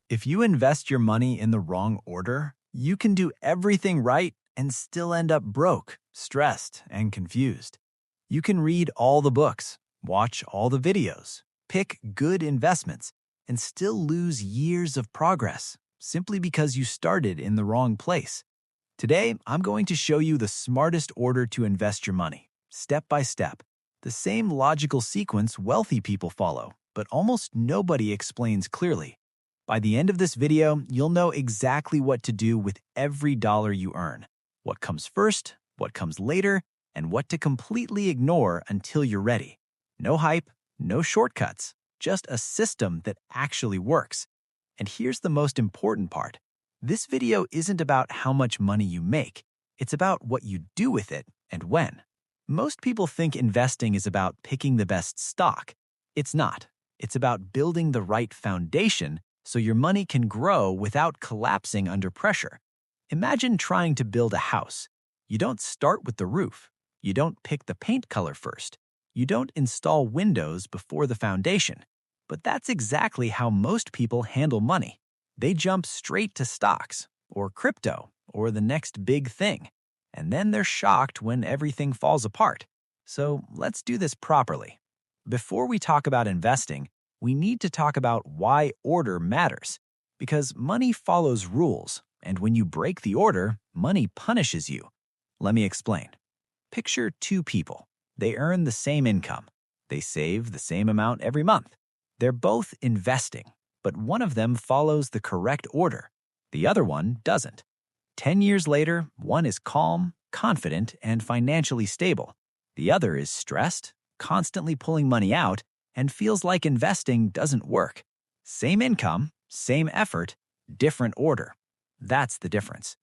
If you invest your money in the wrong order, you can do everything right and still end up broke, stressed, and confused. You can read all the books, watch all the videos, pick good investments, and still lose years of progress simply because you started in the wrong place. Today, I'm going to show you the smartest order to invest your money, step by step, the same logical sequence wealthy people follow, but almost nobody explains clearly. By the end of this video, you'll know exactly what to do with every dollar you earn, what comes first, what comes later, and what to completely ignore until you're ready. No hype, no shortcuts, just a system that actually works. And here's the most important part. This video isn't about how much money you make. It's about what you do with it and when. Most people think investing is about picking the best stock. It's not. It's about building the right foundation so your money can grow without collapsing under pressure. Imagine trying to build a house. You don't start with the roof. You don't pick the paint color first. You don't install windows before the foundation. But that's exactly how most people handle money. They jump straight to stocks, or crypto, or the next big thing. And then they're shocked when everything falls apart. So let's do this properly. Before we talk about investing, we need to talk about why order matters. Because money follows rules, and when you break the order, money punishes you. Let me explain. Picture two people. They earn the same income. They save the same amount every month. They're both investing, but one of them follows the correct order. The other one doesn't. 10 years later, one is calm, confident, and financially stable. The other is stressed, constantly pulling money out, and feels like investing doesn't work. Same income, same effort, different order. That's the difference.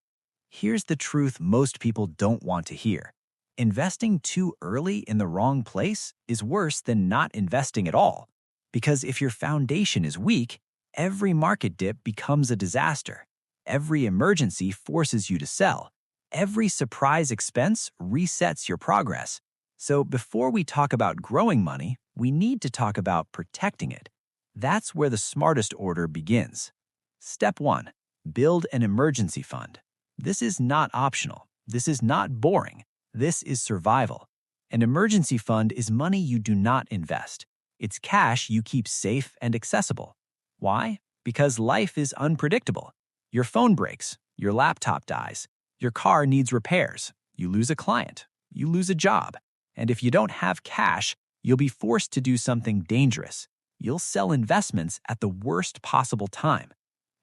Here's the truth most people don't want to hear. Investing too early in the wrong place is worse than not investing at all. Because if your foundation is weak, every market dip becomes a disaster. Every emergency forces you to sell. Every surprise expense resets your progress. So before we talk about growing money, we need to talk about protecting it. That's where the smartest order begins. Step 1. Build an emergency fund. This is not optional. This is not boring. This is survival. An emergency fund is money you do not invest. It's cash you keep safe and accessible. Why? Because life is unpredictable. Your phone breaks, your laptop dies, your car needs repairs, you lose a client, you lose a job. And if you don't have cash, you'll be forced to do something dangerous. You'll sell investments at the worst possible time.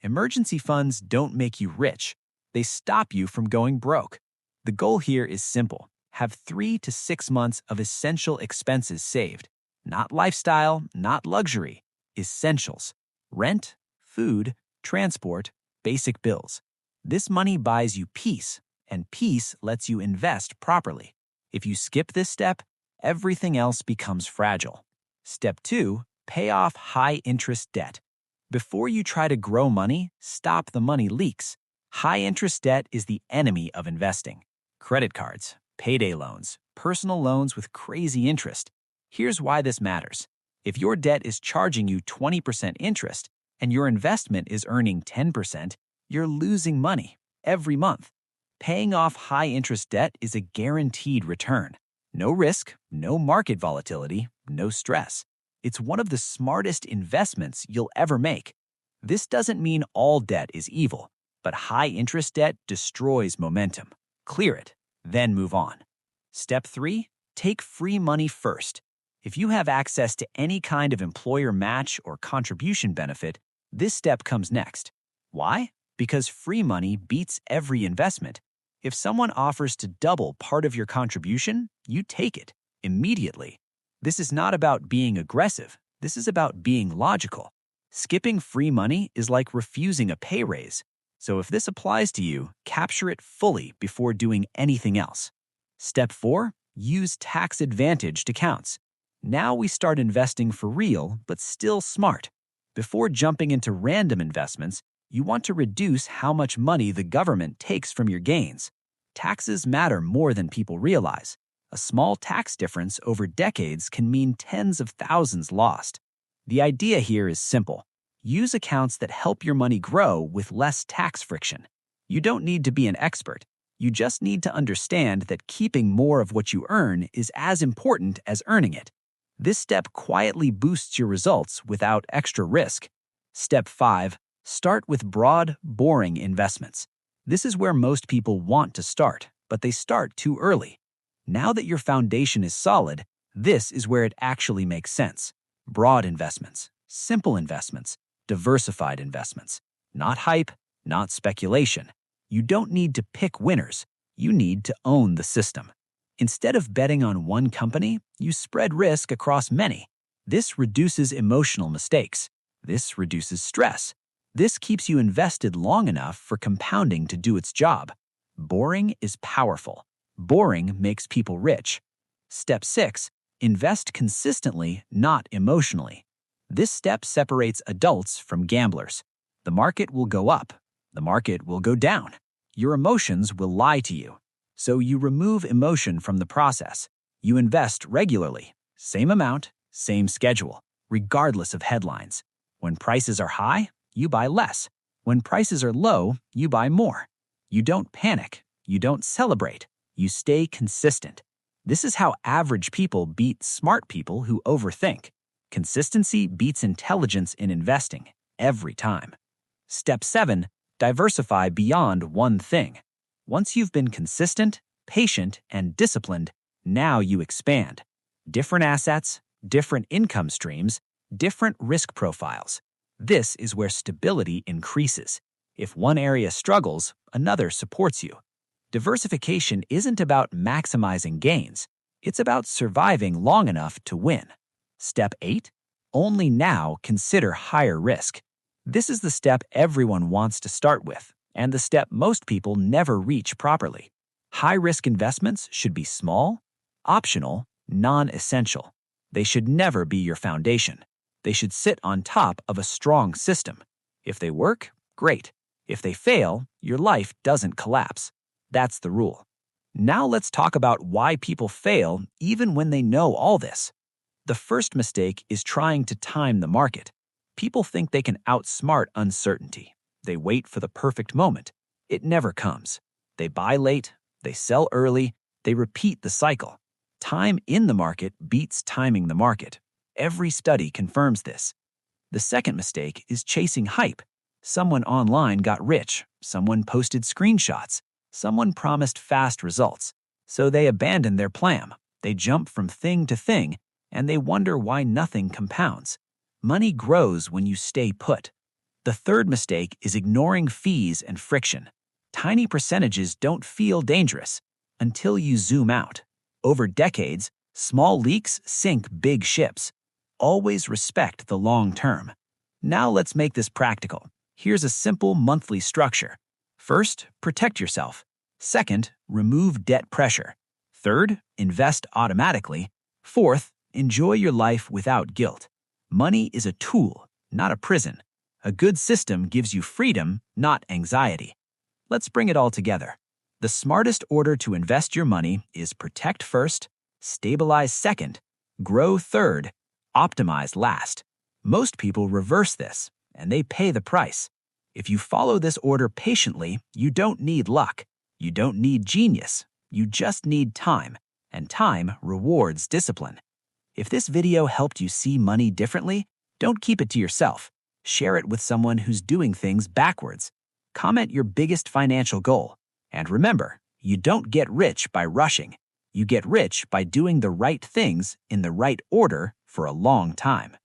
Emergency funds don't make you rich. They stop you from going broke. The goal here is simple. Have 3 to 6 months of essential expenses saved. Not lifestyle, not luxury. Essentials. Rent, food, transport, basic bills. This money buys you peace, and peace lets you invest properly. If you skip this step, everything else becomes fragile. Step 2, pay off high-interest debt. Before you try to grow money, stop the money leaks. High-interest debt is the enemy of investing. Credit cards, payday loans, personal loans with crazy interest. Here's why this matters. If your debt is charging you 20% interest and your investment is earning 10%, you're losing money every month. Paying off high-interest debt is a guaranteed return. No risk, no market volatility, no stress. It's one of the smartest investments you'll ever make. This doesn't mean all debt is evil, but high-interest debt destroys momentum. Clear it, then move on. Step 3, take free money first. If you have access to any kind of employer match or contribution benefit, this step comes next. Why? Because free money beats every investment. If someone offers to double part of your contribution, you take it immediately. This is not about being aggressive. This is about being logical. Skipping free money is like refusing a pay raise. So if this applies to you, capture it fully before doing anything else. Step 4, use tax-advantaged accounts. Now we start investing for real, but still smart. Before jumping into random investments, you want to reduce how much money the government takes from your gains. Taxes matter more than people realize. A small tax difference over decades can mean tens of thousands lost. The idea here is simple. Use accounts that help your money grow with less tax friction. You don't need to be an expert. You just need to understand that keeping more of what you earn is as important as earning it. This step quietly boosts your results without extra risk. Step 5. Start with broad, boring investments. This is where most people want to start, but they start too early. Now that your foundation is solid, this is where it actually makes sense. Broad investments, simple investments, diversified investments. Not hype, not speculation. You don't need to pick winners. You need to own the system. Instead of betting on one company, you spread risk across many. This reduces emotional mistakes. This reduces stress. This keeps you invested long enough for compounding to do its job. Boring is powerful. Boring makes people rich. Step 6. Invest consistently, not emotionally. This step separates adults from gamblers. The market will go up. The market will go down. Your emotions will lie to you. So you remove emotion from the process. You invest regularly. Same amount, same schedule, regardless of headlines. When prices are high, you buy less. When prices are low, you buy more. You don't panic. You don't celebrate. You stay consistent. This is how average people beat smart people who overthink. Consistency beats intelligence in investing every time. Step 7. Diversify beyond one thing. Once you've been consistent, patient, and disciplined, now you expand. Different assets, different income streams, different risk profiles. This is where stability increases. If one area struggles, another supports you. Diversification isn't about maximizing gains. It's about surviving long enough to win. Step 8. Only now consider higher risk. This is the step everyone wants to start with, and the step most people never reach properly. High-risk investments should be small, optional, non-essential. They should never be your foundation. They should sit on top of a strong system. If they work, great. If they fail, your life doesn't collapse. That's the rule. Now let's talk about why people fail even when they know all this. The first mistake is trying to time the market. People think they can outsmart uncertainty. They wait for the perfect moment. It never comes. They buy late, they sell early, they repeat the cycle. Time in the market beats timing the market. Every study confirms this. The second mistake is chasing hype. Someone online got rich, someone posted screenshots, someone promised fast results. So they abandon their plan. They jump from thing to thing, and they wonder why nothing compounds. Money grows when you stay put. The third mistake is ignoring fees and friction. Tiny percentages don't feel dangerous until you zoom out. Over decades, small leaks sink big ships. Always respect the long term. Now let's make this practical. Here's a simple monthly structure. First, protect yourself. Second, remove debt pressure. Third, invest automatically. Fourth, enjoy your life without guilt. Money is a tool, not a prison. A good system gives you freedom, not anxiety. Let's bring it all together. The smartest order to invest your money is protect first, stabilize second, grow third, optimize last. Most people reverse this, and they pay the price. If you follow this order patiently, you don't need luck. You don't need genius. You just need time, and time rewards discipline. If this video helped you see money differently, don't keep it to yourself. Share it with someone who's doing things backwards. Comment your biggest financial goal. And remember, you don't get rich by rushing. You get rich by doing the right things in the right order for a long time.